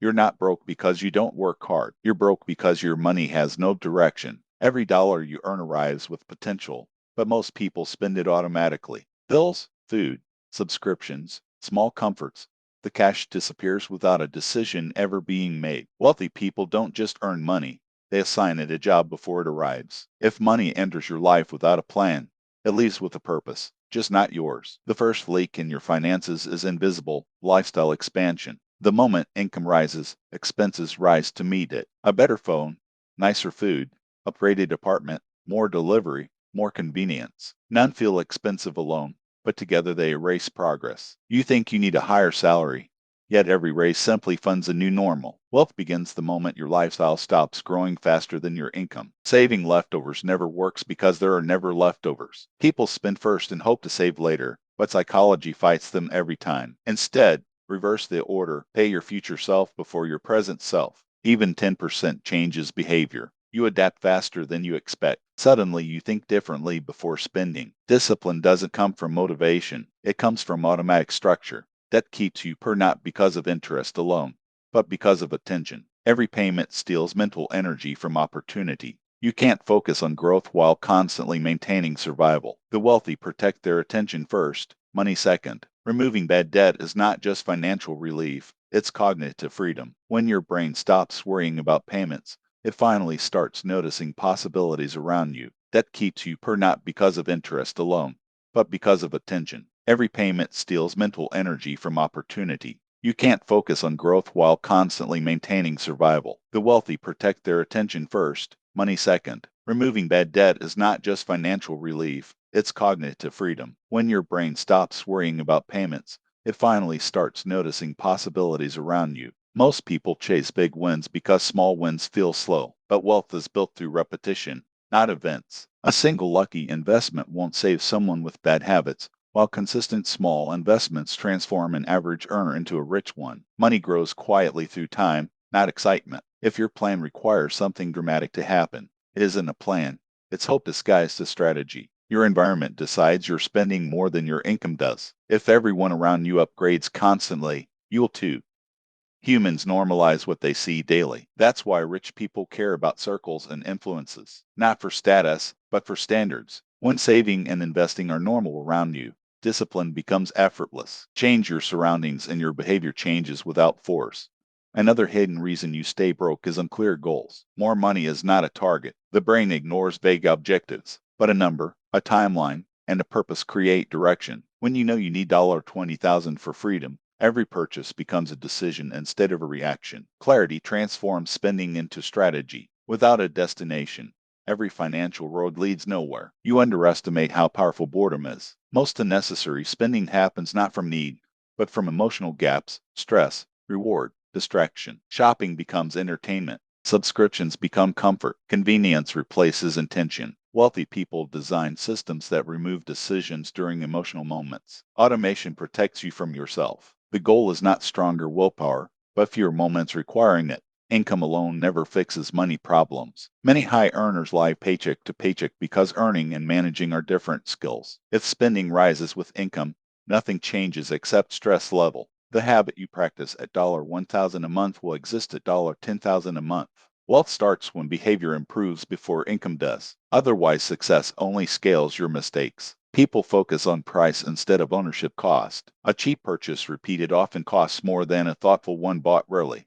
You're not broke because you don't work hard. You're broke because your money has no direction. Every dollar you earn arrives with potential, but most people spend it automatically. Bills, food, subscriptions, small comforts. The cash disappears without a decision ever being made. Wealthy people don't just earn money, they assign it a job before it arrives. If money enters your life without a plan, it leaves with a purpose, just not yours. The first leak in your finances is invisible lifestyle expansion. The moment income rises, expenses rise to meet it. A better phone, nicer food, upgraded apartment, more delivery, more convenience. None feel expensive alone, but together they erase progress. You think you need a higher salary, yet every raise simply funds a new normal. Wealth begins the moment your lifestyle stops growing faster than your income. Saving leftovers never works because there are never leftovers. People spend first and hope to save later, but psychology fights them every time. Instead, reverse the order. Pay your future self before your present self. Even 10% changes behavior. You adapt faster than you expect. Suddenly, you think differently before spending. Discipline doesn't come from motivation, it comes from automatic structure. Debt keeps you poor not because of interest alone, but because of attention. Every payment steals mental energy from opportunity. You can't focus on growth while constantly maintaining survival. The wealthy protect their attention first, money second. Removing bad debt is not just financial relief, it's cognitive freedom. When your brain stops worrying about payments, it finally starts noticing possibilities around you. Debt keeps you poor not because of interest alone, but because of attention. Every payment steals mental energy from opportunity. You can't focus on growth while constantly maintaining survival. The wealthy protect their attention first, money second. Removing bad debt is not just financial relief, it's cognitive freedom. When your brain stops worrying about payments, it finally starts noticing possibilities around you. Most people chase big wins because small wins feel slow, but wealth is built through repetition, not events. A single lucky investment won't save someone with bad habits, while consistent small investments transform an average earner into a rich one. Money grows quietly through time, not excitement. If your plan requires something dramatic to happen, it isn't a plan, it's hope disguised as strategy. Your environment decides you're spending more than your income does. If everyone around you upgrades constantly, you'll too. Humans normalize what they see daily. That's why rich people care about circles and influences, not for status, but for standards. When saving and investing are normal around you, discipline becomes effortless. Change your surroundings and your behavior changes without force. Another hidden reason you stay broke is unclear goals. More money is not a target. The brain ignores vague objectives, but a number, a timeline, and a purpose create direction. When you know you need $20,000 for freedom, every purchase becomes a decision instead of a reaction. Clarity transforms spending into strategy. Without a destination, every financial road leads nowhere. You underestimate how powerful boredom is. Most unnecessary spending happens not from need, but from emotional gaps, stress, reward, distraction. Shopping becomes entertainment. Subscriptions become comfort. Convenience replaces intention. Wealthy people design systems that remove decisions during emotional moments. Automation protects you from yourself. The goal is not stronger willpower, but fewer moments requiring it. Income alone never fixes money problems. Many high earners lie paycheck to paycheck because earning and managing are different skills. If spending rises with income, nothing changes except stress level. The habit you practice at $1,000 a month will exist at $10,000 a month. Wealth starts when behavior improves before income does. Otherwise, success only scales your mistakes. People focus on price instead of ownership cost. A cheap purchase repeated often costs more than a thoughtful one bought rarely.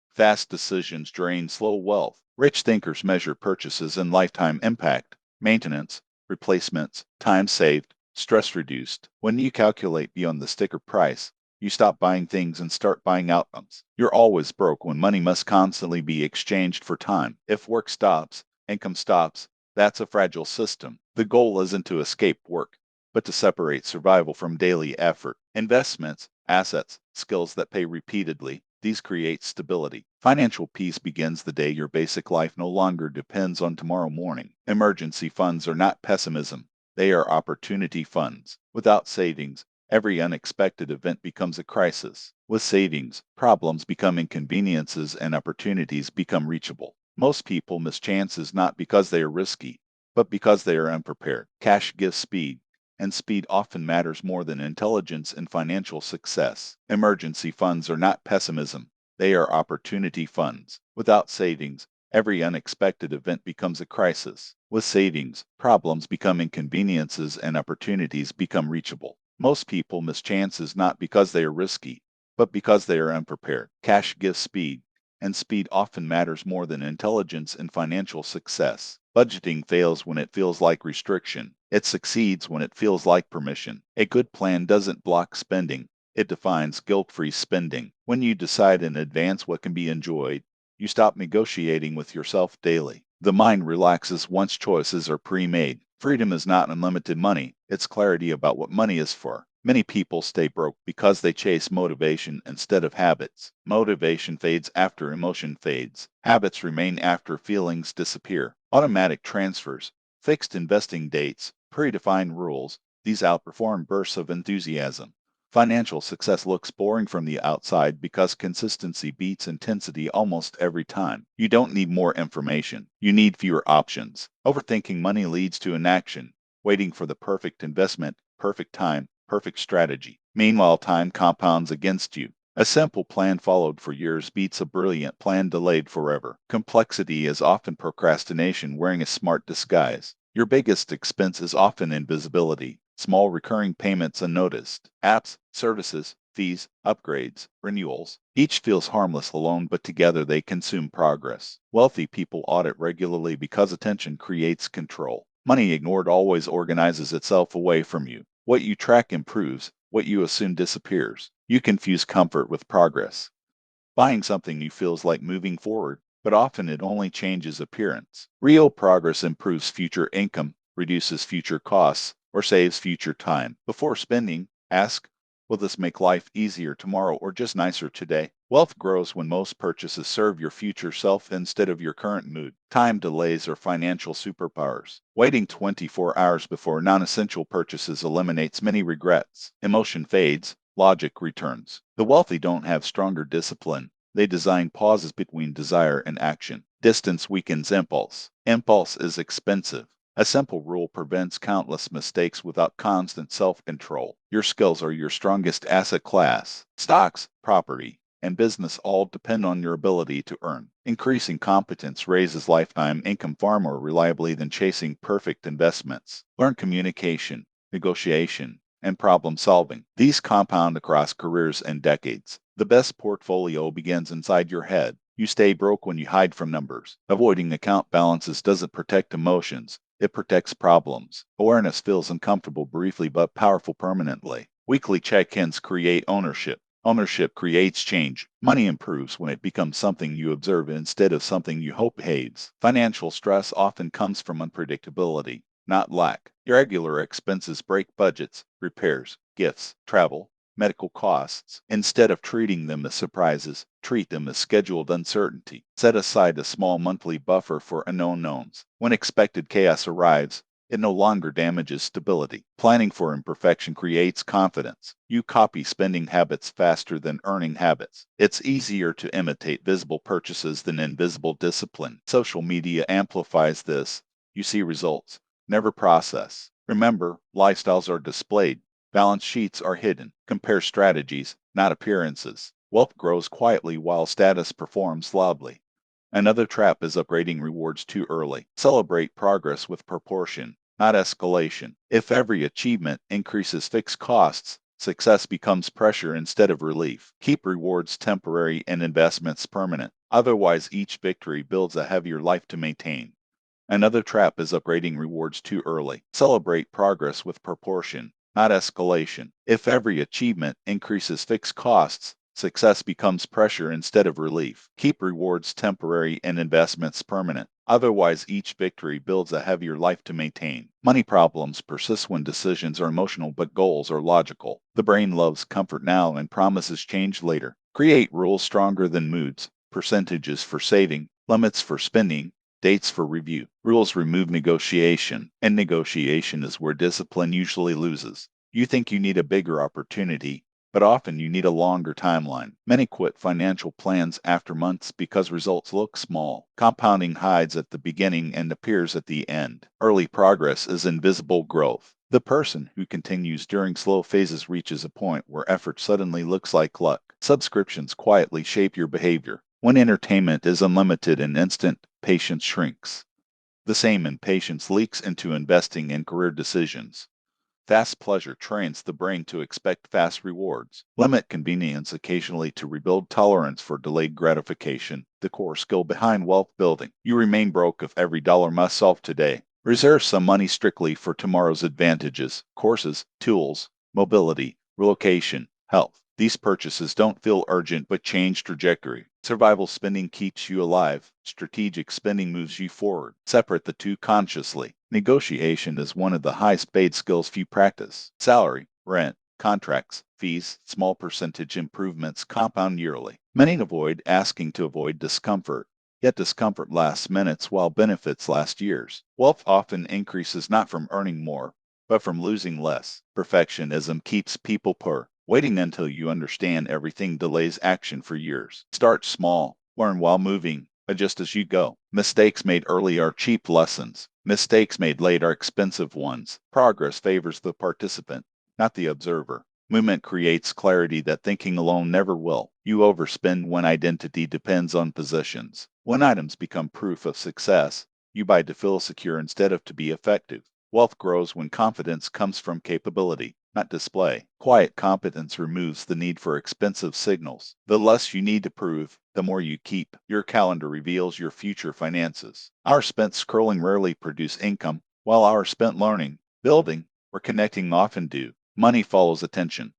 Fast decisions drain slow wealth. Rich thinkers measure purchases in lifetime impact, maintenance, replacements, time saved, stress reduced. When you calculate beyond the sticker price, you stop buying things and start buying outcomes. You're always broke when money must constantly be exchanged for time. If work stops, income stops. That's a fragile system. The goal isn't to escape work, but to separate survival from daily effort. Investments, assets, skills that pay repeatedly, these create stability. Financial peace begins the day your basic life no longer depends on tomorrow morning. Emergency funds are not pessimism, they are opportunity funds. Without savings, every unexpected event becomes a crisis. With savings, problems become inconveniences and opportunities become reachable. Most people miss chances not because they are risky, but because they are unprepared. Cash gives speed, and speed often matters more than intelligence in financial success. Emergency funds are not pessimism, They are opportunity funds. Without savings, every unexpected event becomes a crisis. With savings, problems become inconveniences and opportunities become reachable. Most people miss chances not because they are risky, but because they are unprepared. Cash gives speed, and speed often matters more than intelligence in financial success. Budgeting fails when it feels like restriction. It succeeds when it feels like permission. A good plan doesn't block spending. It defines guilt-free spending. When you decide in advance what can be enjoyed, you stop negotiating with yourself daily. The mind relaxes once choices are pre-made. Freedom is not unlimited money. It's clarity about what money is for. Many people stay broke because they chase motivation instead of habits. Motivation fades after emotion fades. Habits remain after feelings disappear. Automatic transfers, fixed investing dates, predefined rules, these outperform bursts of enthusiasm. Financial success looks boring from the outside because consistency beats intensity almost every time. You don't need more information. You need fewer options. Overthinking money leads to inaction, waiting for the perfect investment, perfect time, perfect strategy. Meanwhile, time compounds against you. A simple plan followed for years beats a brilliant plan delayed forever. Complexity is often procrastination wearing a smart disguise. Your biggest expense is often invisibility. Small recurring payments unnoticed. Apps, services, fees, upgrades, renewals. Each feels harmless alone, but together they consume progress. Wealthy people audit regularly because attention creates control. Money ignored always organizes itself away from you. What you track improves, what you assume disappears. You confuse comfort with progress. Buying something new feels like moving forward, but often it only changes appearance. Real progress improves future income, reduces future costs, or saves future time. Before spending, ask, will this make life easier tomorrow or just nicer today? Wealth grows when most purchases serve your future self instead of your current mood. Time delays are financial superpowers. Waiting 24 hours before non-essential purchases eliminates many regrets. Emotion fades, logic returns. The wealthy don't have stronger discipline. They design pauses between desire and action. Distance weakens impulse. Impulse is expensive. A simple rule prevents countless mistakes without constant self-control. Your skills are your strongest asset class. Stocks, property, and business all depend on your ability to earn. Increasing competence raises lifetime income far more reliably than chasing perfect investments. Learn communication, negotiation, and problem solving. These compound across careers and decades. The best portfolio begins inside your head. You stay broke when you hide from numbers. Avoiding account balances doesn't protect emotions. It protects problems. Awareness feels uncomfortable briefly but powerful permanently. Weekly check-ins create ownership. Ownership creates change. Money improves when it becomes something you observe instead of something you hope behaves. Financial stress often comes from unpredictability, not lack. Irregular expenses break budgets, repairs, gifts, travel, medical costs. Instead of treating them as surprises, treat them as scheduled uncertainty. Set aside a small monthly buffer for unknown knowns. When expected chaos arrives, it no longer damages stability. Planning for imperfection creates confidence. You copy spending habits faster than earning habits. It's easier to imitate visible purchases than invisible discipline. Social media amplifies this. You see results, never process. Remember, lifestyles are displayed. Balance sheets are hidden. Compare strategies, not appearances. Wealth grows quietly while status performs loudly. Another trap is upgrading rewards too early. Celebrate progress with proportion, not escalation. If every achievement increases fixed costs, success becomes pressure instead of relief. Keep rewards temporary and investments permanent. Otherwise, each victory builds a heavier life to maintain. Another trap is upgrading rewards too early. Celebrate progress with proportion, not escalation. If every achievement increases fixed costs, success becomes pressure instead of relief. Keep rewards temporary and investments permanent. Otherwise, each victory builds a heavier life to maintain. Money problems persist when decisions are emotional but goals are logical. The brain loves comfort now and promises change later. Create rules stronger than moods, percentages for saving, limits for spending, dates for review. Rules remove negotiation, and negotiation is where discipline usually loses. You think you need a bigger opportunity, but often you need a longer timeline. Many quit financial plans after months because results look small. Compounding hides at the beginning and appears at the end. Early progress is invisible growth. The person who continues during slow phases reaches a point where effort suddenly looks like luck. Subscriptions quietly shape your behavior. When entertainment is unlimited and instant, patience shrinks. The same impatience leaks into investing and career decisions. Fast pleasure trains the brain to expect fast rewards. Limit convenience occasionally to rebuild tolerance for delayed gratification, the core skill behind wealth building. You remain broke if every dollar must solve today. Reserve some money strictly for tomorrow's advantages, courses, tools, mobility, relocation, health. These purchases don't feel urgent but change trajectory. Survival spending keeps you alive. Strategic spending moves you forward. Separate the two consciously. Negotiation is one of the highest paid skills few practice. Salary, rent, contracts, fees, small percentage improvements compound yearly. Many avoid asking to avoid discomfort. Yet discomfort lasts minutes while benefits last years. Wealth often increases not from earning more, but from losing less. Perfectionism keeps people poor. Waiting until you understand everything delays action for years. Start small. Learn while moving. Adjust as you go. Mistakes made early are cheap lessons. Mistakes made late are expensive ones. Progress favors the participant, not the observer. Movement creates clarity that thinking alone never will. You overspend when identity depends on possessions. When items become proof of success, you buy to feel secure instead of to be effective. Wealth grows when confidence comes from capability, not display. Quiet competence removes the need for expensive signals. The less you need to prove, the more you keep. Your calendar reveals your future finances. Hours spent scrolling rarely produce income, while hours spent learning, building, or connecting often do. Money follows attention.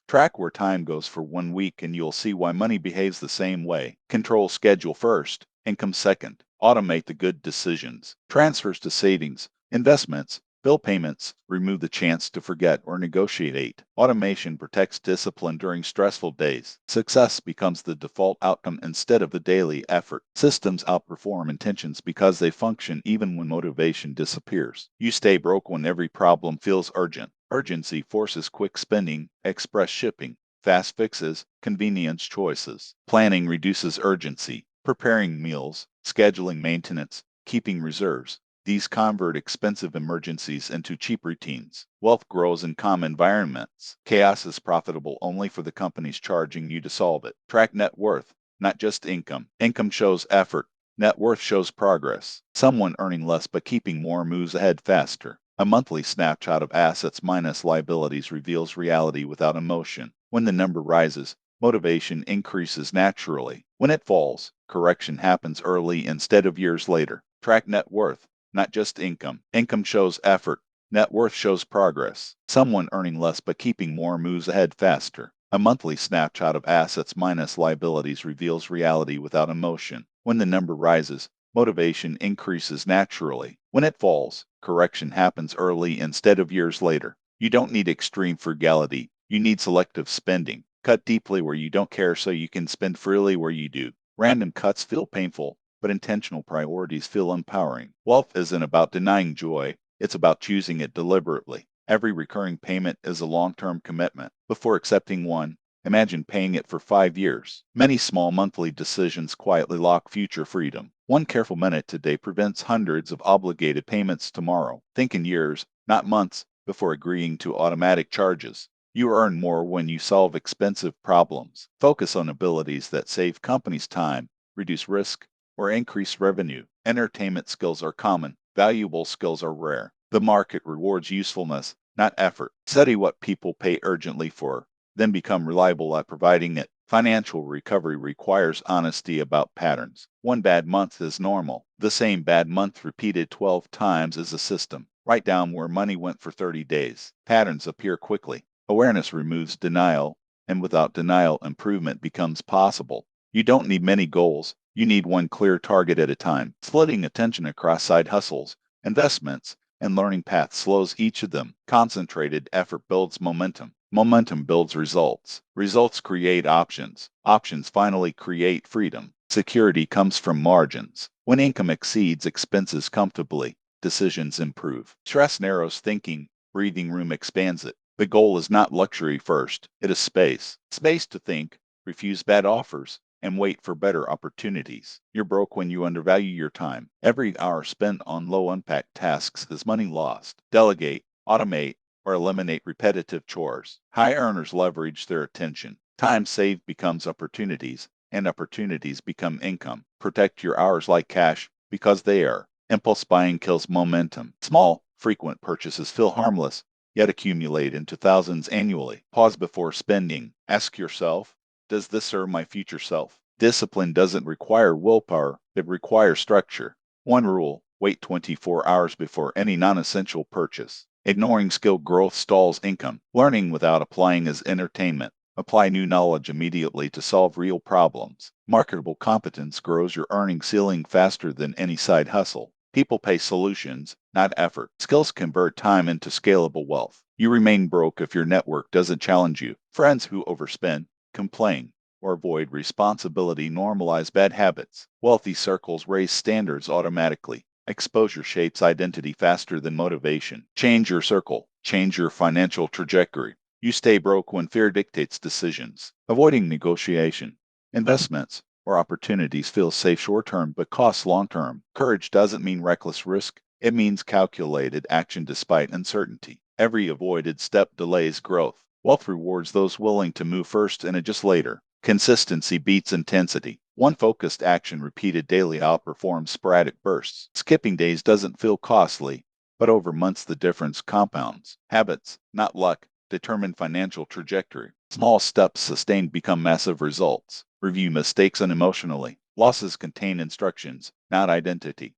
Track where time goes for 1 week and you'll see why money behaves the same way. Control schedule first, income second. Automate the good decisions. Transfers to savings, investments, bill payments remove the chance to forget or negotiate. Automation protects discipline during stressful days. Success becomes the default outcome instead of the daily effort. Systems outperform intentions because they function even when motivation disappears. You stay broke when every problem feels urgent. Urgency forces quick spending, express shipping, fast fixes, convenience choices. Planning reduces urgency. Preparing meals, scheduling maintenance, keeping reserves. These convert expensive emergencies into cheap routines. Wealth grows in calm environments. Chaos is profitable only for the companies charging you to solve it. Track net worth, not just income. Income shows effort. Net worth shows progress. Someone earning less but keeping more moves ahead faster. A monthly snapshot of assets minus liabilities reveals reality without emotion. When the number rises, motivation increases naturally. When it falls, correction happens early instead of years later. Track net worth, not just income. Income shows effort. Net worth shows progress. Someone earning less but keeping more moves ahead faster. A monthly snapshot of assets minus liabilities reveals reality without emotion. When the number rises, motivation increases naturally. When it falls, correction happens early instead of years later. You don't need extreme frugality. You need selective spending. Cut deeply where you don't care so you can spend freely where you do. Random cuts feel painful, but intentional priorities feel empowering. Wealth isn't about denying joy, it's about choosing it deliberately. Every recurring payment is a long-term commitment. Before accepting one, imagine paying it for 5 years. Many small monthly decisions quietly lock future freedom. One careful minute today prevents hundreds of obligated payments tomorrow. Think in years, not months, before agreeing to automatic charges. You earn more when you solve expensive problems. Focus on abilities that save companies time, reduce risk, or increase revenue. Entertainment skills are common. Valuable skills are rare. The market rewards usefulness, not effort. Study what people pay urgently for, then become reliable at providing it. Financial recovery requires honesty about patterns. One bad month is normal. The same bad month repeated 12 times is a system. Write down where money went for 30 days. Patterns appear quickly. Awareness removes denial, and without denial, improvement becomes possible. You don't need many goals. You need one clear target at a time. Splitting attention across side hustles, investments, and learning paths slows each of them. Concentrated effort builds momentum. Momentum builds results. Results create options. Options finally create freedom. Security comes from margins. When income exceeds expenses comfortably, decisions improve. Stress narrows thinking. Breathing room expands it. The goal is not luxury first. It is space. Space to think, refuse bad offers, and wait for better opportunities. You're broke when you undervalue your time. Every hour spent on low impact tasks is money lost. Delegate, automate, or eliminate repetitive chores. High earners leverage their attention. Time saved becomes opportunities, and opportunities become income. Protect your hours like cash because they are. Impulse buying kills momentum. Small, frequent purchases feel harmless, yet accumulate into thousands annually. Pause before spending. Ask yourself, does this serve my future self? Discipline doesn't require willpower, it requires structure. One rule, wait 24 hours before any non essential purchase. Ignoring skill growth stalls income. Learning without applying is entertainment. Apply new knowledge immediately to solve real problems. Marketable competence grows your earning ceiling faster than any side hustle. People pay solutions, not effort. Skills convert time into scalable wealth. You remain broke if your network doesn't challenge you. Friends who overspend, complain, or avoid responsibility normalize bad habits. Wealthy circles raise standards automatically. Exposure shapes identity faster than motivation. Change your circle. Change your financial trajectory. You stay broke when fear dictates decisions. Avoiding negotiation. Investments or opportunities feel safe short term but cost long term. Courage doesn't mean reckless risk. It means calculated action despite uncertainty. Every avoided step delays growth. Wealth rewards those willing to move first and adjust later. Consistency beats intensity. One focused action repeated daily outperforms sporadic bursts. Skipping days doesn't feel costly, but over months the difference compounds. Habits, not luck, determine financial trajectory. Small steps sustained become massive results. Review mistakes unemotionally. Losses contain instructions, not identity.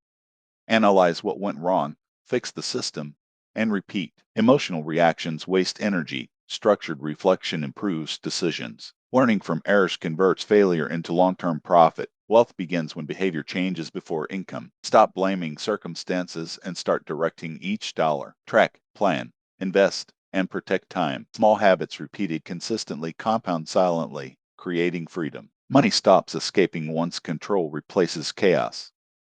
Analyze what went wrong, fix the system, and repeat. Emotional reactions waste energy. Structured reflection improves decisions. Learning from errors converts failure into long-term profit. Wealth begins when behavior changes before income. Stop blaming circumstances and start directing each dollar. Track, plan, invest, and protect time. Small habits repeated consistently compound silently, creating freedom. Money stops escaping once control replaces chaos.